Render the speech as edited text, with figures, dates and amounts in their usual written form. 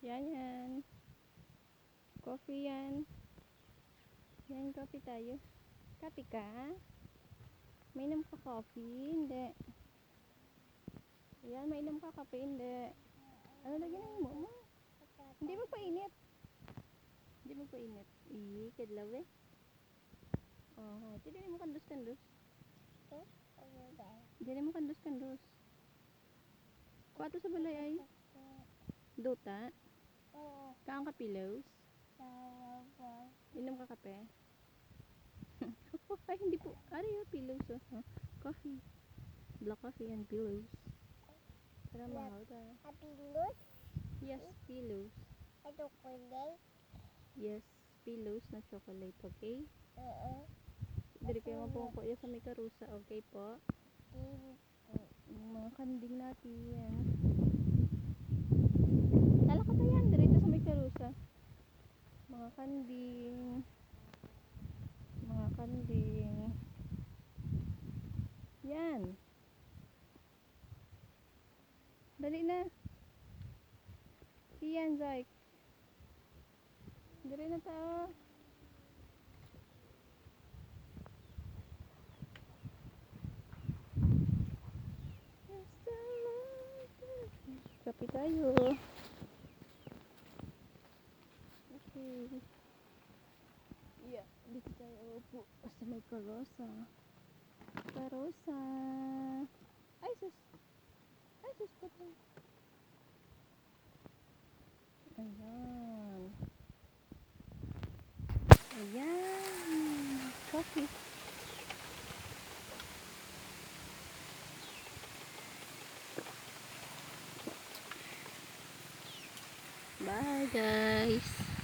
Yan, yan. Coffee yan. Yan, coffee tayo. Kape ka? Mainom ka coffee? Hindi. Yan, mainom ka kape? Hindi. Ano lagi na mo? Hindi mo painit. Hindi mo painit. Kadlaw eh. Oh, hindi mo kandos-kandos. Hindi mo kandos-kandos. Kuwato sa balay ay. Duta? Kaang ka pillows? Inom ka kape? Oh, ay hindi po. Ari yung pillows oh. Huh? Coffee. Black coffee and pillows. Para mahal ta. Pillows? Yes, pillows. Chocolate? Yes, pillows na chocolate, okay? Dari kayo mapungko yan sa may karusa, okay po? Yung mga kanding natin. Talaka tayo yan, dito sa may karusa. Mga kanding. Mga kanding. Yan. Dali na. Iyan, Zyke. Dali na tao. Kape tayo. Okay. Yeah, dito tayo upo sa may karosa. Karosa. Ay, sus. Ay, sus pa tayo. Ayan. Ayan. Coffee. Bye, guys.